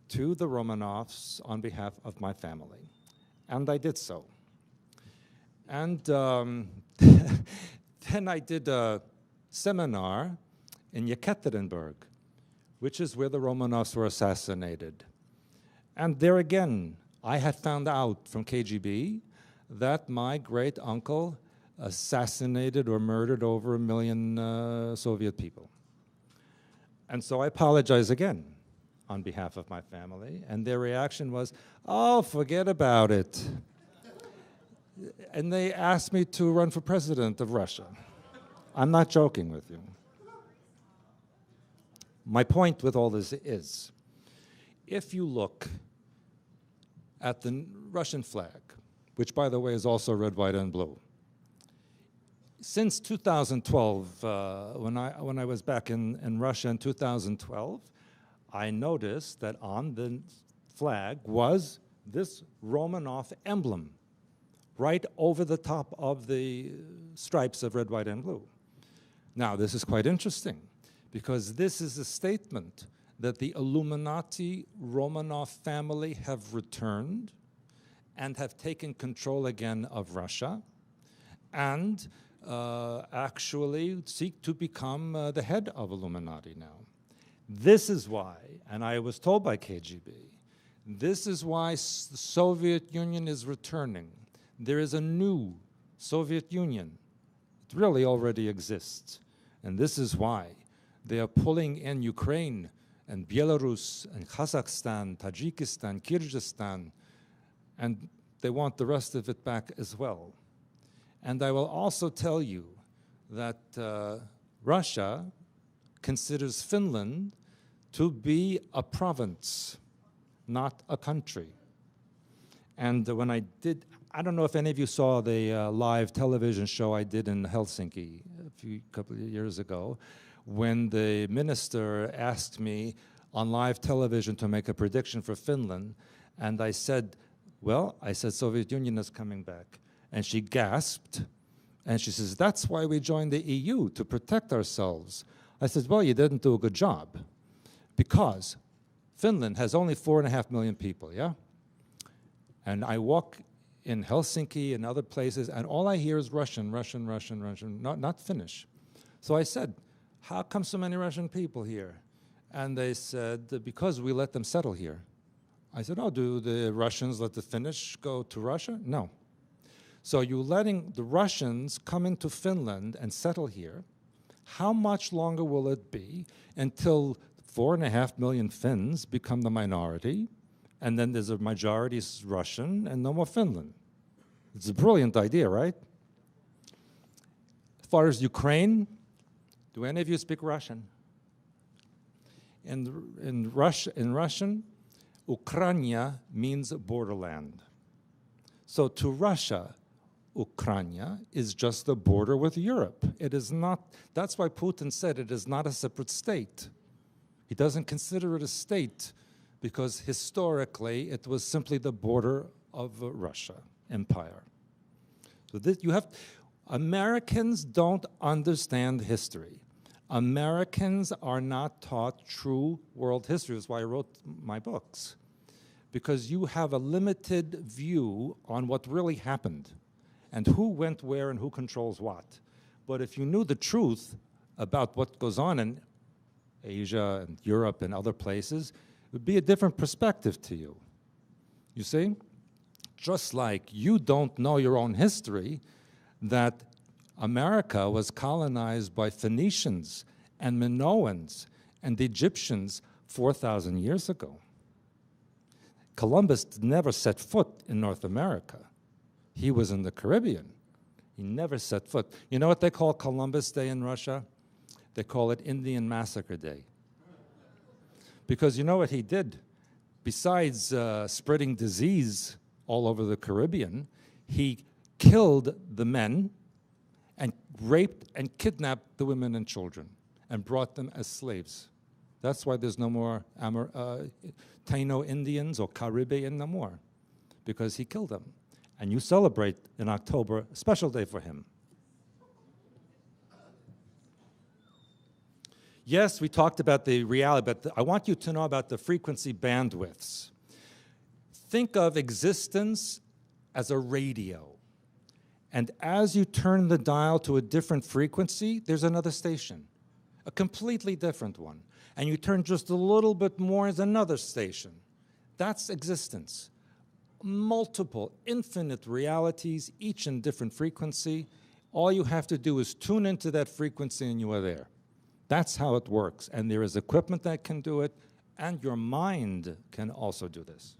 to the Romanovs on behalf of my family. And I did so. And then I did a seminar in Yekaterinburg which is where the Romanovs were assassinated. And there again, I had found out from KGB that my great uncle assassinated or murdered over 1 million Soviet people. And so I apologize again on behalf of my family, and their reaction was, oh, forget about it. And they asked me to run for president of Russia. I'm not joking with you. My point with all this is, if you look at the Russian flag, which by the way is also red, white, and blue, since 2012, when I was back in Russia in 2012, I noticed that on the flag was this Romanov emblem right over the top of the stripes of red, white, and blue. Now, this is quite interesting because this is a statement that the Illuminati Romanov family have returned and have taken control again of Russia and actually seek to become the head of Illuminati now. This is why, and I was told by KGB, this is why the Soviet Union is returning. There is a new Soviet Union. It really already exists. And this is why they are pulling in Ukraine and Belarus and Kazakhstan, Tajikistan, Kyrgyzstan, and they want the rest of it back as well. And I will also tell you that Russia considers Finland to be a province, not a country. And when I don't know if any of you saw the live television show I did in Helsinki a couple of years ago, when the minister asked me on live television to make a prediction for Finland, and I said, well, Soviet Union is coming back. And she gasped, and she says, that's why we joined the EU, to protect ourselves. I said, well, you didn't do a good job, because Finland has only 4.5 million people, yeah? And I walk in Helsinki and other places, and all I hear is Russian, Russian, Russian, Russian, not Finnish. So I said, how come so many Russian people here? And they said, because we let them settle here. I said, oh, do the Russians let the Finnish go to Russia? No. So you're letting the Russians come into Finland and settle here. How much longer will it be until 4.5 million Finns become the minority, and then there's a majority Russian and no more Finland? It's a brilliant idea, right? As far as Ukraine, do any of you speak Russian? In Russian, Ukraina means borderland. So to Russia, Ukraina is just the border with Europe. It is not, that's why Putin said it is not a separate state. He doesn't consider it a state because historically it was simply the border of Russia empire. So this, Americans don't understand history. Americans are not taught true world history. That's why I wrote my books. Because you have a limited view on what really happened and who went where and who controls what. But if you knew the truth about what goes on in Asia and Europe and other places, it would be a different perspective to you. You see? Just like you don't know your own history, that America was colonized by Phoenicians and Minoans and Egyptians 4,000 years ago. Columbus never set foot in North America. He was in the Caribbean. He never set foot. You know what they call Columbus Day in Russia? They call it Indian Massacre Day. Because you know what he did? Besides spreading disease all over the Caribbean, he killed the men and raped and kidnapped the women and children and brought them as slaves. That's why there's no more Taino Indians or Caribbean no more, because he killed them. And you celebrate in October a special day for him. Yes, we talked about the reality, but I want you to know about the frequency bandwidths. Think of existence as a radio. And as you turn the dial to a different frequency, there's another station, a completely different one. And you turn just a little bit more, is another station. That's existence. Multiple, infinite realities, each in different frequency. All you have to do is tune into that frequency and you are there. That's how it works. And there is equipment that can do it, and your mind can also do this.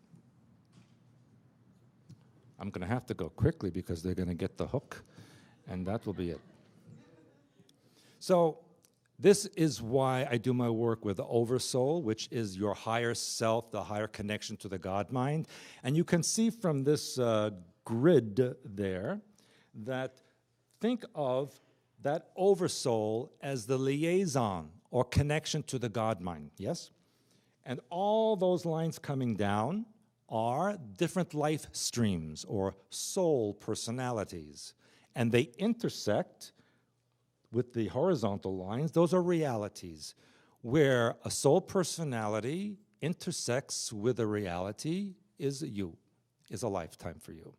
I'm going to have to go quickly because they're going to get the hook, and that will be it. So this is why I do my work with the Oversoul, which is your higher self, the higher connection to the God mind. And you can see from this grid there that think of that Oversoul as the liaison or connection to the God mind, yes? And all those lines coming down are different life streams or soul personalities. And they intersect with the horizontal lines. Those are realities where a soul personality intersects with a reality is you, is a lifetime for you.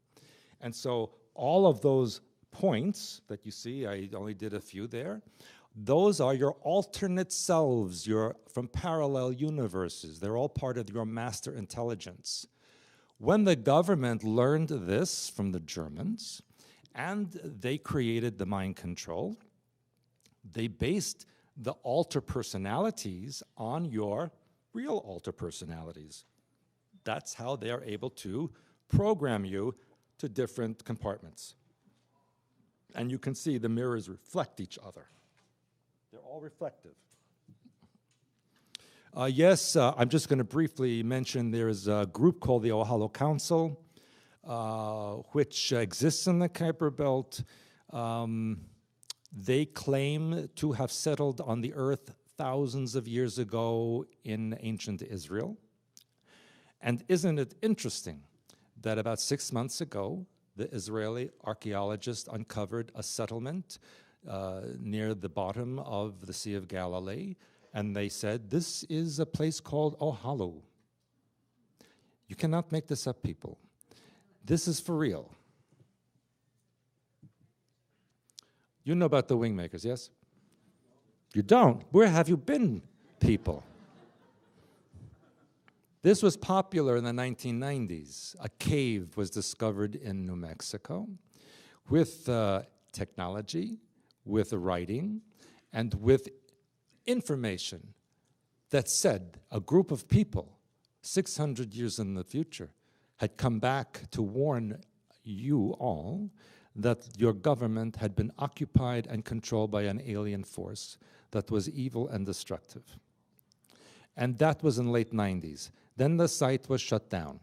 And so all of those points that you see, I only did a few there, those are your alternate selves, your from parallel universes. They're all part of your master intelligence. When the government learned this from the Germans, and they created the mind control, they based the alter personalities on your real alter personalities. That's how they are able to program you to different compartments. And you can see the mirrors reflect each other. They're all reflective. Yes, I'm just going to briefly mention there's a group called the Ohalu Council, which exists in the Kuiper Belt. They claim to have settled on the earth thousands of years ago in ancient Israel. And isn't it interesting that about 6 months ago, the Israeli archaeologists uncovered a settlement near the bottom of the Sea of Galilee, and they said, this is a place called Ohalu. You cannot make this up, people. This is for real. You know about the wingmakers, yes? You don't? Where have you been, people? This was popular in the 1990s. A cave was discovered in New Mexico with technology, with writing, and with information that said a group of people 600 years in the future had come back to warn you all that your government had been occupied and controlled by an alien force that was evil and destructive. And that was in late 90s. Then the site was shut down.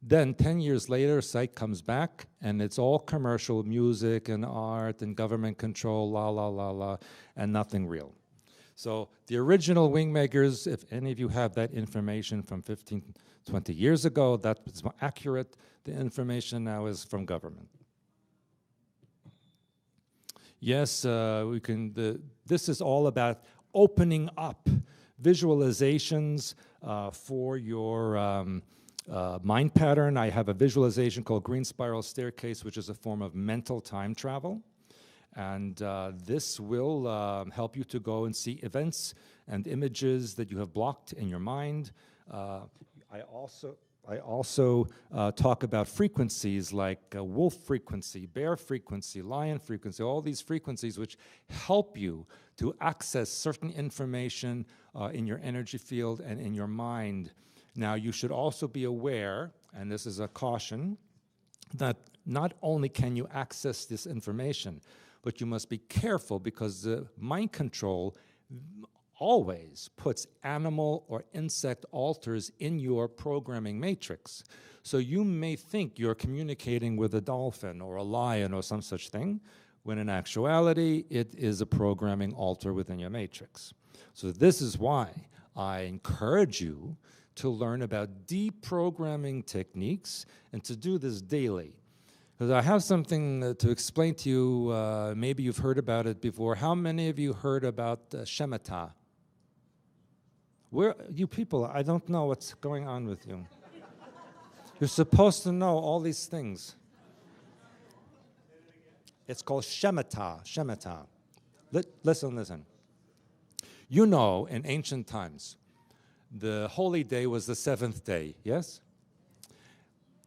Then 10 years later, site comes back, and it's all commercial music and art and government control, la, la, la, la, and nothing real. So the original wingmakers, if any of you have that information from 15, 20 years ago, that was more accurate. The information now is from government. Yes, this is all about opening up visualizations for your mind pattern. I have a visualization called Green Spiral Staircase, which is a form of mental time travel. And this will help you to go and see events and images that you have blocked in your mind. I also talk about frequencies like wolf frequency, bear frequency, lion frequency, all these frequencies which help you to access certain information in your energy field and in your mind. Now, you should also be aware, and this is a caution, that not only can you access this information, but you must be careful because the mind control always puts animal or insect alters in your programming matrix. So you may think you're communicating with a dolphin or a lion or some such thing, when in actuality, it is a programming alter within your matrix. So this is why I encourage you to learn about deprogramming techniques and to do this daily. Because I have something to explain to you, maybe you've heard about it before. How many of you heard about Shemitah? Where, you people, I don't know what's going on with you. You're supposed to know all these things. It's called Shemitah, Shemitah. Listen. You know, in ancient times, the holy day was the 7th day, yes?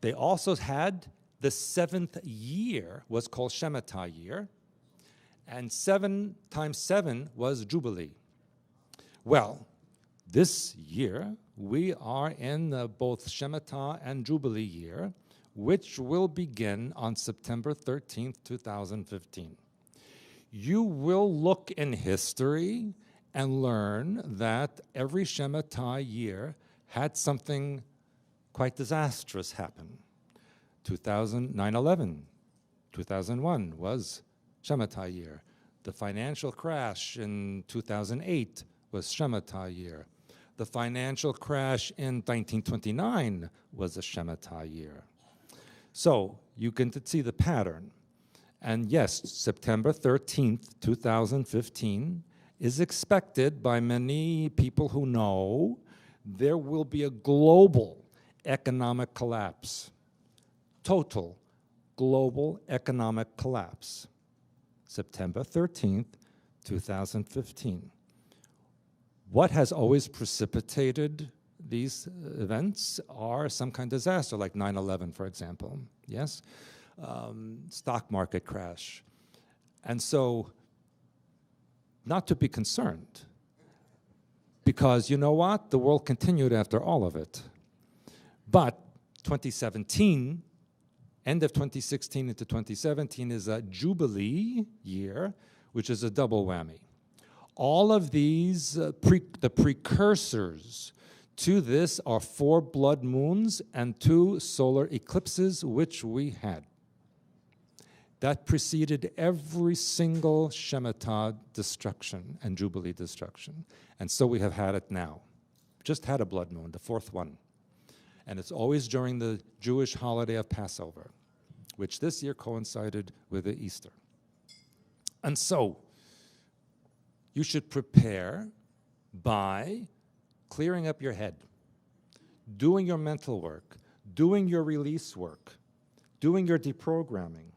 They also had the 7th year was called Shemitah year, and 7 times 7 was Jubilee. Well, this year, we are in both Shemitah and Jubilee year, which will begin on September 13th, 2015. You will look in history and learn that every Shemitah year had something quite disastrous happen. 9/11, 2001 was Shemitah year. The financial crash in 2008 was Shemitah year. The financial crash in 1929 was a Shemitah year. So you can see the pattern. And yes, September 13th, 2015 is expected by many people who know there will be a global economic collapse. Total global economic collapse. September 13th, 2015. What has always precipitated these events are some kind of disaster, like 9/11, for example, yes? Stock market crash. And so, not to be concerned, because you know what? The world continued after all of it. But 2017, end of 2016 into 2017 is a Jubilee year, which is a double whammy. All of these, the precursors to this are 4 blood moons and 2 solar eclipses, which we had. That preceded every single Shemitah destruction and Jubilee destruction. And so we have had it now. Just had a blood moon, the 4th one. And it's always during the Jewish holiday of Passover, which this year coincided with the Easter. And so, you should prepare by clearing up your head, doing your mental work, doing your release work, doing your deprogramming.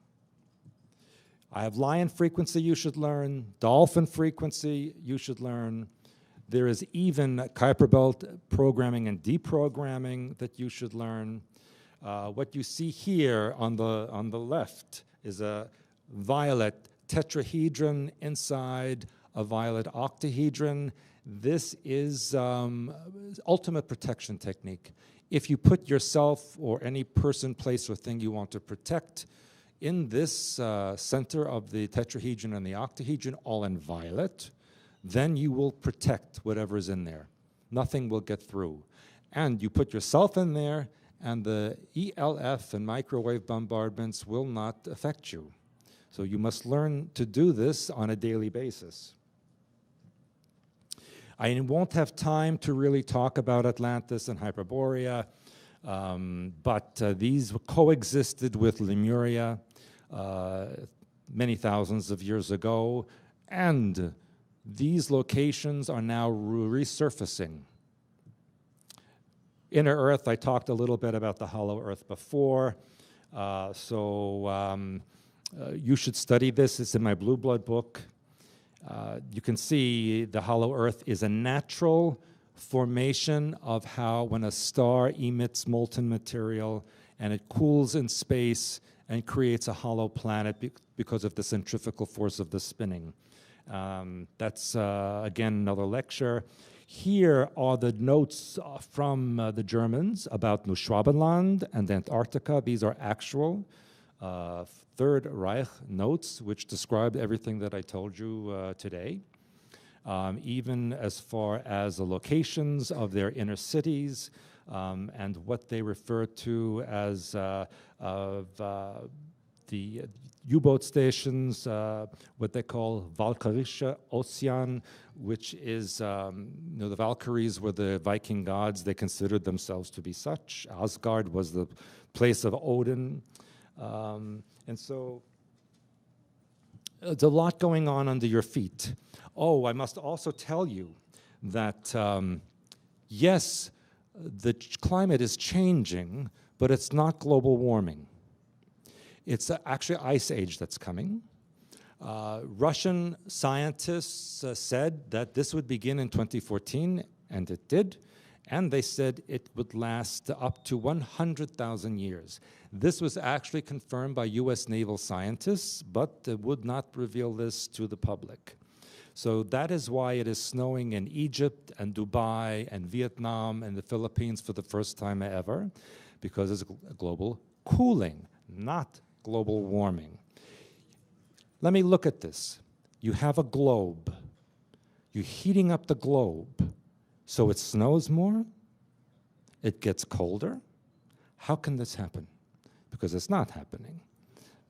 I have lion frequency you should learn, dolphin frequency you should learn. There is even Kuiper Belt programming and deprogramming that you should learn. What you see here on the left is a violet tetrahedron inside a violet octahedron. This is ultimate protection technique. If you put yourself or any person, place, or thing you want to protect in this center of the tetrahedron and the octahedron, all in violet, then you will protect whatever is in there. Nothing will get through. And you put yourself in there, and the ELF and microwave bombardments will not affect you. So you must learn to do this on a daily basis. I won't have time to really talk about Atlantis and Hyperborea, but these coexisted with Lemuria many thousands of years ago, and these locations are now resurfacing. Inner Earth, I talked a little bit about the hollow Earth before, you should study this. It's in my Blue Blood book. You can see the hollow Earth is a natural formation of how when a star emits molten material and it cools in space and creates a hollow planet because of the centrifugal force of the spinning. That's, again, another lecture. Here are the notes from the Germans about Neuschwabenland and Antarctica. These are actual Third Reich notes, which describe everything that I told you today, even as far as the locations of their inner cities and what they refer to as the U-boat stations, what they call Valkyrische Ozean, which is, the Valkyries were the Viking gods. They considered themselves to be such. Asgard was the place of Odin. And so there's a lot going on under your feet. Oh, I must also tell you that, yes, the climate is changing, but it's not global warming. It's actually ice age that's coming. Russian scientists said that this would begin in 2014, and it did. And they said it would last up to 100,000 years. This was actually confirmed by US naval scientists, but would not reveal this to the public. So that is why it is snowing in Egypt and Dubai and Vietnam and the Philippines for the first time ever, because it's global cooling, not global warming. Let me look at this. You have a globe. You're heating up the globe. So it snows more, it gets colder. How can this happen? Because it's not happening.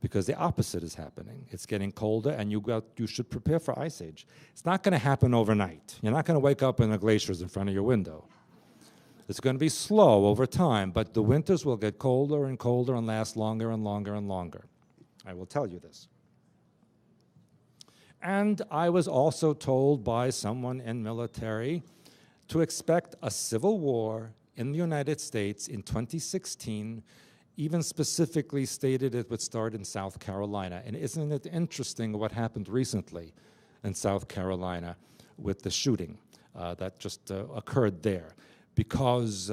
Because the opposite is happening. It's getting colder, and you should prepare for ice age. It's not going to happen overnight. You're not going to wake up and the glacier's in front of your window. It's going to be slow over time, but the winters will get colder and colder and last longer and longer and longer. I will tell you this. And I was also told by someone in military to expect a civil war in the United States in 2016, even specifically stated it would start in South Carolina. And isn't it interesting what happened recently in South Carolina with the shooting that just occurred there? Because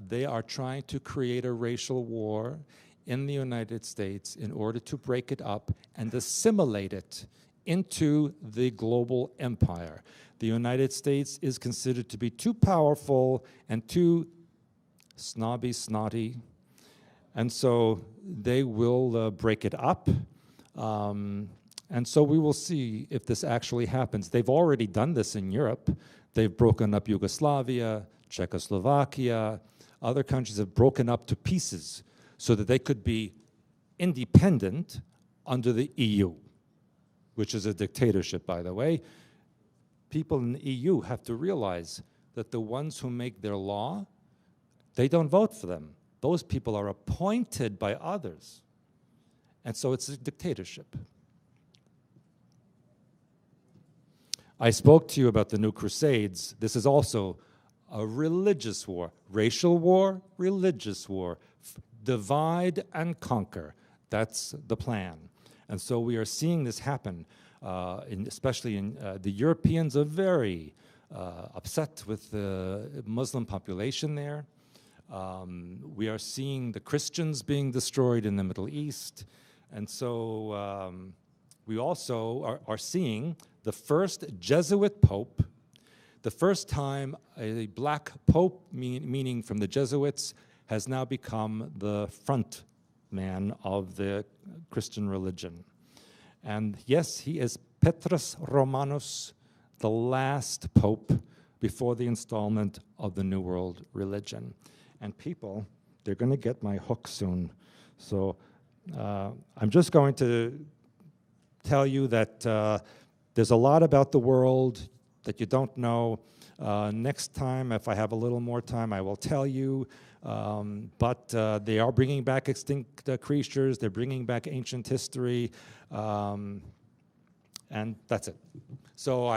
they are trying to create a racial war in the United States in order to break it up and assimilate it into the global empire. The United States is considered to be too powerful and too snotty, and so they will break it up. And so we will see if this actually happens. They've already done this in Europe. They've broken up Yugoslavia, Czechoslovakia. Other countries have broken up to pieces so that they could be independent under the EU, which is a dictatorship, by the way. People in the EU have to realize that the ones who make their law, they don't vote for them. Those people are appointed by others. And so it's a dictatorship. I spoke to you about the New Crusades. This is also a religious war. Racial war, religious war. Divide and conquer. That's the plan. And so we are seeing this happen. Especially in the Europeans are very upset with the Muslim population there. We are seeing the Christians being destroyed in the Middle East. And so we also are seeing the first Jesuit pope, the first time a black pope, meaning from the Jesuits, has now become the front man of the Christian religion. And yes, he is Petrus Romanus, the last pope before the installment of the New World religion. And people, they're going to get my hook soon. So I'm just going to tell you that there's a lot about the world that you don't know. Next time, if I have a little more time, I will tell you. But they are bringing back extinct creatures. They're bringing back ancient history. And that's it. So